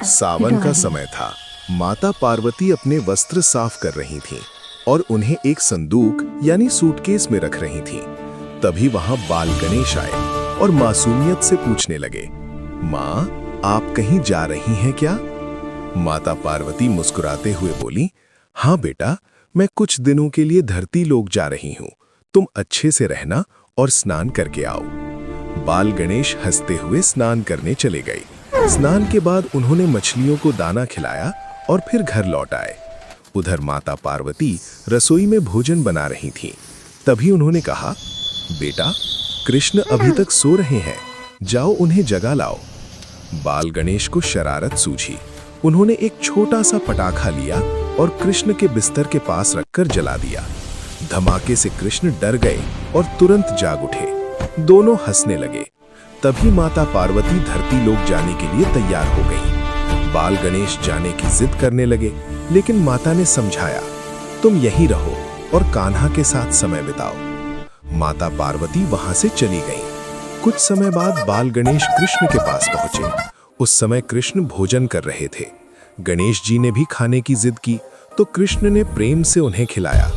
सावन का समय था। माता पार्वती अपने वस्त्र साफ कर रही थीं और उन्हें एक संदूक यानी सूटकेस में रख रही थीं। तभी वहां बाल गणेश आए और मासूमियत से पूछने लगे, माँ, आप कहीं जा रही हैं क्या? माता पार्वती मुस्कुराते हुए बोली, हाँ बेटा, मैं कुछ दिनों के लिए धरती लोक जा रही हूँ। तुम अच्छे से रहना और स्नान करके आओ। बाल गणेश हंसते हुए स्नान करने चले गए। स्नान के बाद उन्होंने मछलियों को दाना खिलाया और फिर घर लौट आए। उधर माता पार्वती रसोई में भोजन बना रही थीं। तभी उन्होंने कहा, बेटा, कृष्ण अभी तक सो रहे हैं, जाओ उन्हें जगा लाओ। बाल गणेश को शरारत सूझी। उन्होंने एक छोटा सा पटाखा लिया और कृष्ण के बिस्तर के पास रखकर जला दिया। धमाके से कृष्ण डर गए और तुरंत जाग उठे। दोनों हंसने लगे। तभी माता पार्वती धरती लोक जाने के लिए तैयार हो गई। बाल गणेश जाने की जिद करने लगे, लेकिन माता ने समझाया, तुम यहीं रहो और कान्हा के साथ समय बिताओ। माता पार्वती वहां से चली गईं। कुछ समय बाद बाल गणेश कृष्ण के पास पहुंचे। उस समय कृष्ण भोजन कर रहे थे। गणेश जी ने भी खाने की जिद की तो कृष्ण ने प्रेम से उन्हें खिलाया।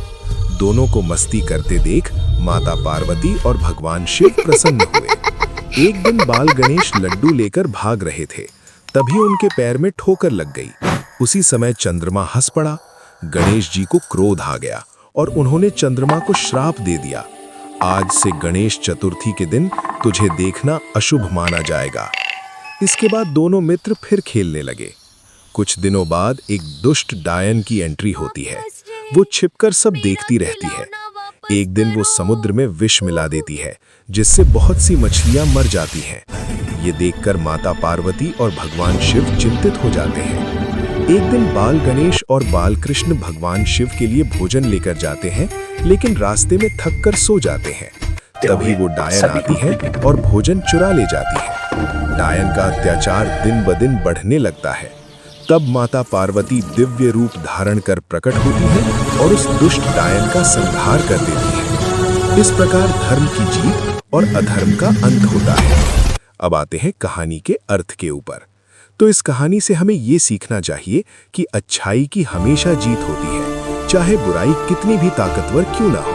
दोनों को मस्ती करते देख माता पार्वती और भगवान शिव प्रसन्न हुए। एक दिन बाल गणेश लड्डू लेकर भाग रहे थे। तभी उनके पैर में ठोकर लग गई। उसी समय चंद्रमा हंस पड़ा। गणेश जी को क्रोध आ गया और उन्होंने चंद्रमा को श्राप दे दिया, आज से गणेश चतुर्थी के दिन तुझे देखना अशुभ माना जाएगा। इसके बाद दोनों मित्र फिर खेलने लगे। कुछ दिनों बाद एक दुष्ट डायन की एंट्री होती है। वो छिपकर सब देखती रहती है। एक दिन वो समुद्र में विष मिला देती है, जिससे बहुत सी मछलियां मर जाती हैं। ये देखकर माता पार्वती और भगवान शिव चिंतित हो जाते हैं। एक दिन बाल गणेश और बाल कृष्ण भगवान शिव के लिए भोजन लेकर जाते हैं, लेकिन रास्ते में थक कर सो जाते हैं। तभी वो डायन आती है और भोजन चुरा ले जाती है। डायन का अत्याचार दिन ब दिन बढ़ने लगता है। तब माता पार्वती दिव्य रूप धारण कर प्रकट होती है और उस दुष्ट डायन का संहार कर देती है। इस प्रकार धर्म की जीत और अधर्म का अंत होता है। अब आते हैं कहानी के अर्थ के ऊपर। तो इस कहानी से हमें ये सीखना चाहिए कि अच्छाई की हमेशा जीत होती है, चाहे बुराई कितनी भी ताकतवर क्यों ना हो।